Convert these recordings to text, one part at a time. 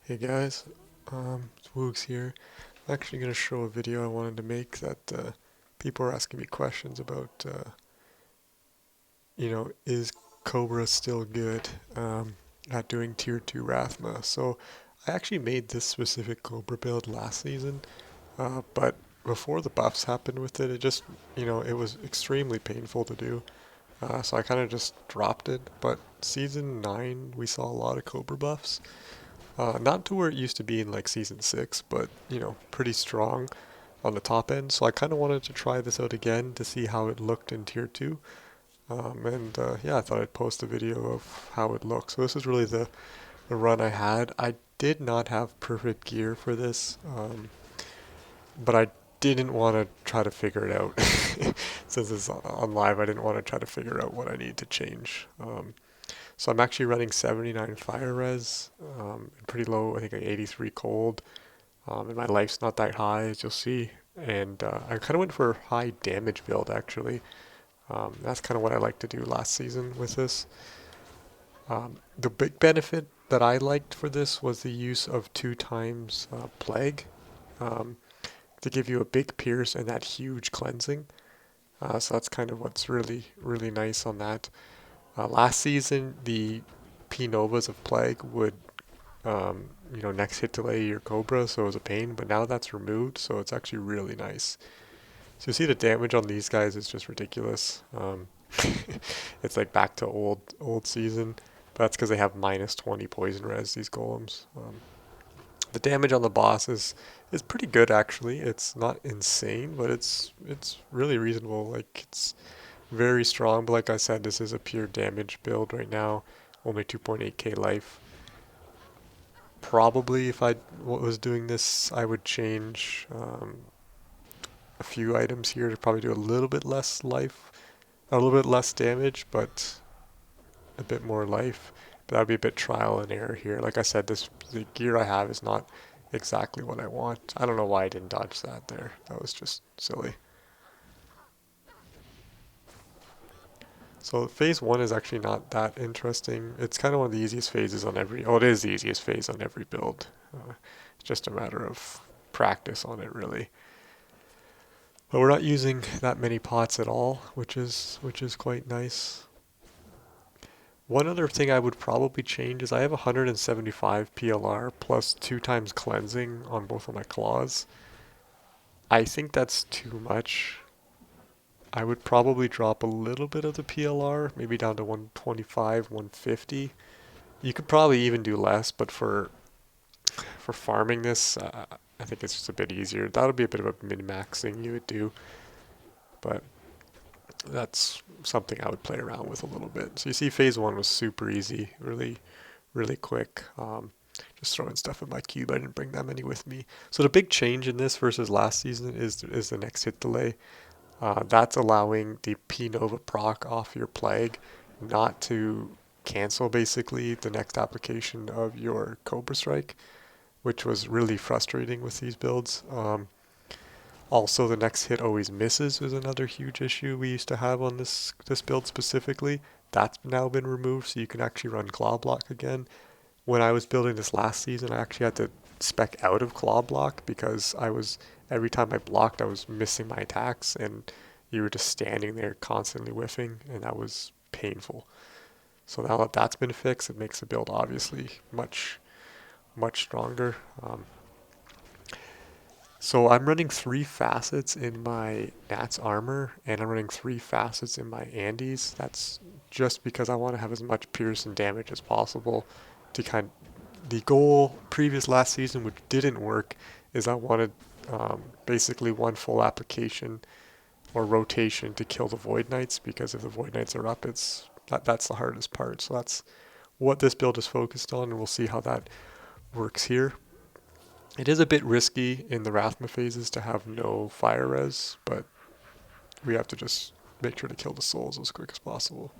Hey guys, it's WooGs here. I'm actually going to show a video I wanted to make that people are asking me questions about, is Cobra still good at doing tier 2 Rathma? So I actually made this specific Cobra build last season, but before the buffs happened with it, it was extremely painful to do. So I kind of just dropped it, but season 9 we saw a lot of Cobra buffs. Not to where it used to be in like season 6, but pretty strong on the top end. So I kind of wanted to try this out again to see how it looked in tier 2. Yeah, I thought I'd post a video of how it looks. So this is really the run I had. I did not have perfect gear for this, but I didn't want to try to figure it out. Since it's on live, I didn't want to try to figure out what I need to change. So I'm actually running 79 fire res, pretty low, I think like 83 cold, and my life's not that high as you'll see. And I kind of went for a high damage build actually. That's kind of what I like to do last season with this. The big benefit that I liked for this was the use of 2 times plague um, to give you a big pierce and that huge cleansing. So that's kind of what's really, really nice on that. Last season, the P Novas of Plague would, next hit delay your Cobra, so it was a pain, but now that's removed, so it's actually really nice. So you see the damage on these guys is just ridiculous. It's like back to old season, but that's because they have minus 20 poison res, these golems. The damage on the boss is pretty good actually. It's not insane, but it's really reasonable. Like it's very strong, but like I said, this is a pure damage build right now. Only 2.8k life. Probably if I was doing this, I would change a few items here to probably do a little bit less life, a little bit less damage, but a bit more life. But that would be a bit trial and error here. Like I said, the gear I have is not exactly what I want. I don't know why I didn't dodge that there. That was just silly. So phase 1 is actually not that interesting. It's kind of one of the easiest phases on it is the easiest phase on every build. It's just a matter of practice on it really. But we're not using that many pots at all, which is quite nice. One other thing I would probably change is I have 175 PLR plus 2 times cleansing on both of my claws. I think that's too much. I would probably drop a little bit of the PLR, maybe down to 125, 150. You could probably even do less, but for farming this, I think it's just a bit easier. That would be a bit of a min-max thing you would do, but that's something I would play around with a little bit. So you see phase 1 was super easy, really, really quick. Just throwing stuff in my cube. I didn't bring that many with me. So the big change in this versus last season is the next hit delay. That's allowing the P Nova proc off your plague not to cancel basically the next application of your Cobra Strike, which was really frustrating with these builds. Also, the next hit always misses is another huge issue we used to have on this build specifically. That's now been removed, so you can actually run Claw Block again. When I was building this last season, I actually had to spec out of Claw Block because every time I blocked, I was missing my attacks, and you were just standing there constantly whiffing, and that was painful. So now that that's been fixed, it makes the build obviously much, much stronger. So I'm running 3 facets in my Nat's armor, and I'm running 3 facets in my Andes. That's just because I want to have as much pierce and damage as possible to the goal previous last season, which didn't work, is I wanted basically one full application or rotation to kill the Void Knights, because if the Void Knights are up, that's the hardest part. So that's what this build is focused on, and we'll see how that works here. It is a bit risky in the Rathma phases to have no fire res, but we have to just make sure to kill the souls as quick as possible.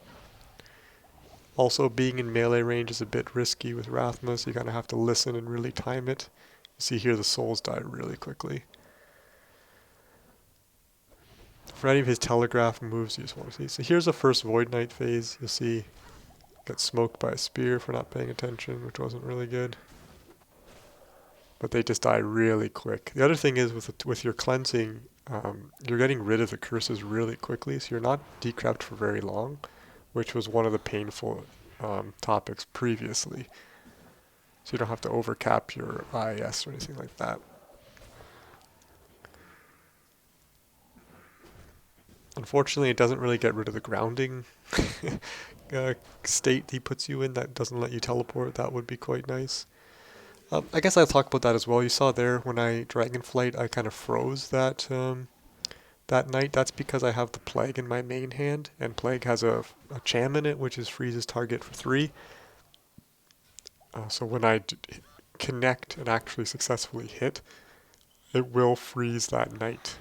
Also, being in melee range is a bit risky with Rathma, so you kind of have to listen and really time it. You see here the souls die really quickly. For any of his telegraph moves, you just want to see. So here's the first Void Knight phase. You'll see got smoked by a spear for not paying attention, which wasn't really good. but they just die really quick. The other thing is with your cleansing, you're getting rid of the curses really quickly, so you're not decrept for very long, which was one of the painful topics previously. So you don't have to overcap your IS or anything like that. Unfortunately, it doesn't really get rid of the grounding state he puts you in that doesn't let you teleport. That would be quite nice. I guess I'll talk about that as well. You saw there when I Dragonflight, I kind of froze that night. That's because I have the Plague in my main hand, and Plague has a Cham in it, which is freezes target for 3. So when I connect and actually successfully hit, it will freeze that night,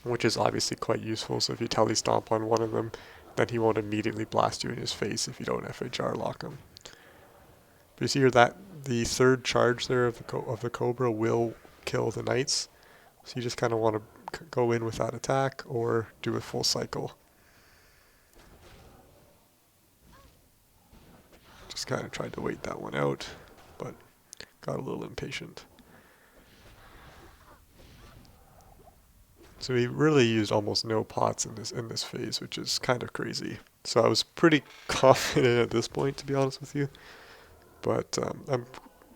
which is obviously quite useful. So if you telestomp on one of them, then he won't immediately blast you in his face if you don't FHR lock him. But you see here that the third charge there of the Cobra will kill the knights. So you just kind of want to go in with that attack or do a full cycle. Just kind of tried to wait that one out, but got a little impatient. So he really used almost no pots in this phase, which is kind of crazy. So I was pretty confident at this point, to be honest with you. But I'm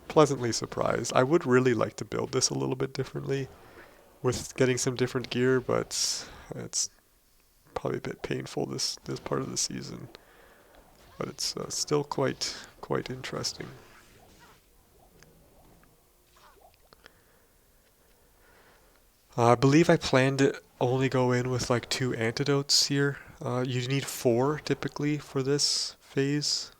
pleasantly surprised. I would really like to build this a little bit differently with getting some different gear, but it's probably a bit painful this part of the season. But it's still quite interesting. I believe I planned to only go in with like 2 antidotes here. You need 4 typically for this phase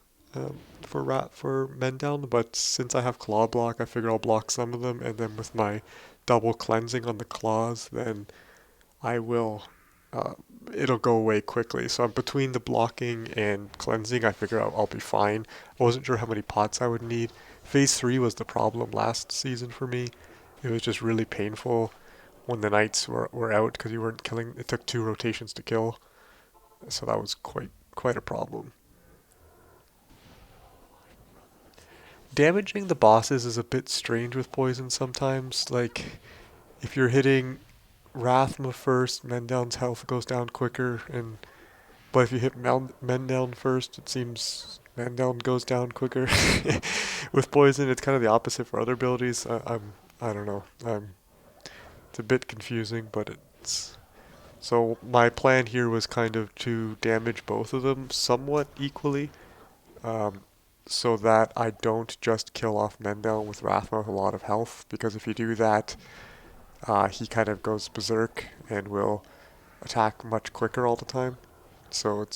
for Mendown, but since I have Claw Block, I figure I'll block some of them, and then with my double cleansing on the claws, then I will. It'll go away quickly. So I'm between the blocking and cleansing. I figure I'll be fine. I wasn't sure how many pots I would need. Phase 3 was the problem last season for me. It was just really painful when the knights were out because you weren't killing. It took 2 rotations to kill, so that was quite a problem. Damaging the bosses is a bit strange with poison sometimes. Like if you're hitting Rathma first, Mendown's health goes down quicker, but if you hit Mendown first, it seems Mendown goes down quicker. With poison, it's kind of the opposite for other abilities. I don't know. It's a bit confusing, but it's so my plan here was kind of to damage both of them somewhat equally, um, so that I don't just kill off Mendown with Rathma with a lot of health, because if you do that, he kind of goes berserk and will attack much quicker all the time. So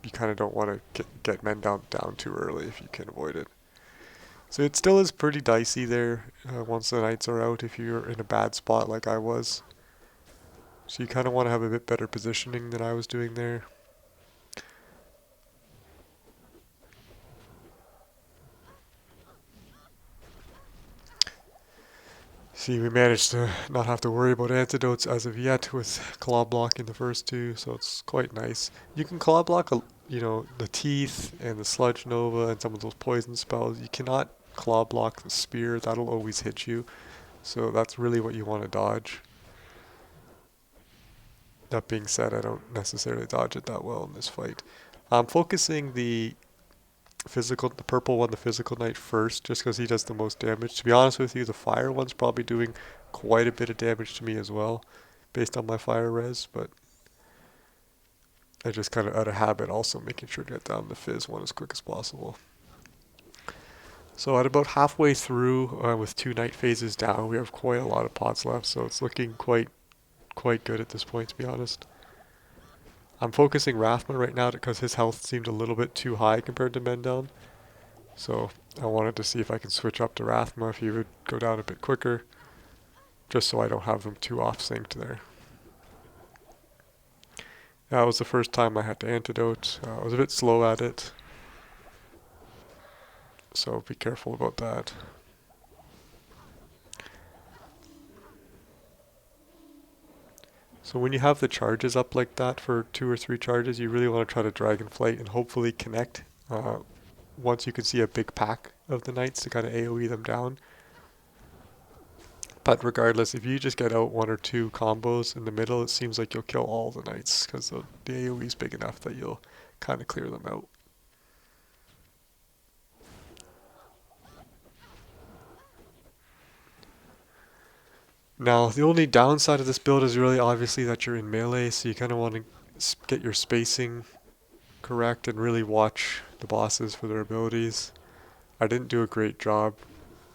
you kind of don't want to get men down too early if you can avoid it. So it still is pretty dicey there once the knights are out if you're in a bad spot like I was. So you kind of want to have a bit better positioning than I was doing there. See, we managed to not have to worry about antidotes as of yet with claw block in the first 2, so it's quite nice. You can claw block, the teeth and the sludge nova and some of those poison spells. You cannot claw block the spear; that'll always hit you. So that's really what you want to dodge. That being said, I don't necessarily dodge it that well in this fight. I'm focusing the purple one, the physical knight first, just because he does the most damage. To be honest with you, the fire one's probably doing quite a bit of damage to me as well, based on my fire res, but I just kind of out of habit also making sure to get down the fizz one as quick as possible. So at about halfway through, with 2 night phases down, we have quite a lot of pots left, so it's looking quite good at this point, to be honest. I'm focusing Rathma right now because his health seemed a little bit too high compared to Mendown. So I wanted to see if I can switch up to Rathma if he would go down a bit quicker, just so I don't have them too off-synced there. That was the first time I had to antidote. I was a bit slow at it, so be careful about that. So when you have the charges up like that for 2 or 3 charges, you really want to try to Dragonflight and hopefully connect once you can see a big pack of the knights to kind of AoE them down. But regardless, if you just get out one or two combos in the middle, it seems like you'll kill all the knights because the AoE is big enough that you'll kind of clear them out. Now, the only downside of this build is really obviously that you're in melee, so you kind of want to get your spacing correct and really watch the bosses for their abilities. I didn't do a great job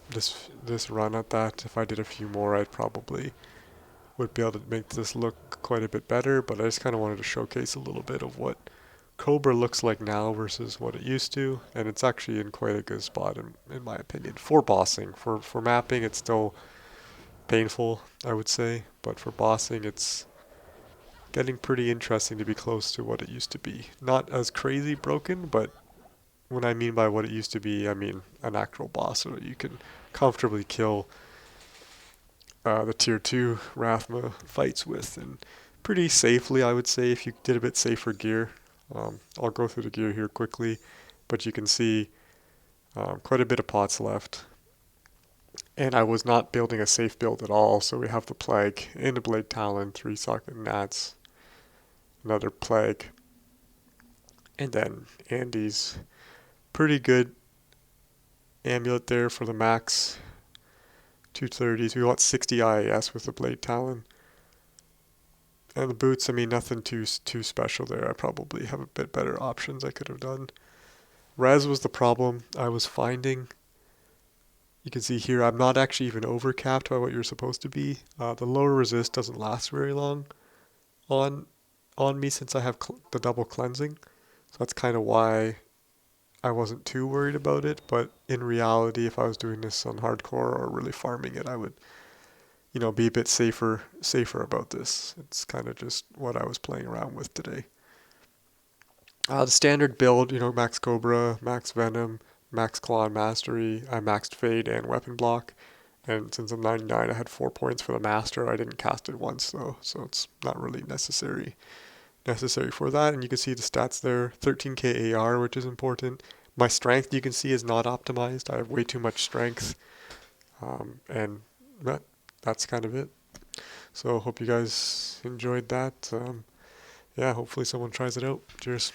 this run at that. If I did a few more, I'd probably would be able to make this look quite a bit better, but I just kind of wanted to showcase a little bit of what Cobra looks like now versus what it used to, and it's actually in quite a good spot in my opinion. For bossing, for mapping, it's still painful, I would say, but for bossing, it's getting pretty interesting to be close to what it used to be. Not as crazy broken, but when I mean by what it used to be, I mean an actual boss so that you can comfortably kill the tier 2 Rathma fights with, and pretty safely, I would say, if you did a bit safer gear. I'll go through the gear here quickly, but you can see quite a bit of pots left. And I was not building a safe build at all, so we have the Plague and a Blade Talon, 3 socket Nats, another Plague, and then Andy's pretty good amulet there for the max 230s. We want 60 IAS with the Blade Talon. And the boots, I mean, nothing too special there. I probably have a bit better options I could have done. Res was the problem I was finding. You can see here I'm not actually even overcapped by what you're supposed to be. The lower resist doesn't last very long on on me since I have the double cleansing. So that's kind of why I wasn't too worried about it. But in reality, if I was doing this on hardcore or really farming it, I would, be a bit safer about this. It's kind of just what I was playing around with today. The standard build, max Cobra, max Venom, max Claw and Mastery. I maxed Fade and Weapon Block. And since I'm 99, I had 4 points for the Master. I didn't cast it once though, so it's not really necessary for that. And you can see the stats there, 13k AR, which is important. My strength, you can see, is not optimized. I have way too much strength, and that's kind of it. So hope you guys enjoyed that. Yeah, hopefully someone tries it out. Cheers.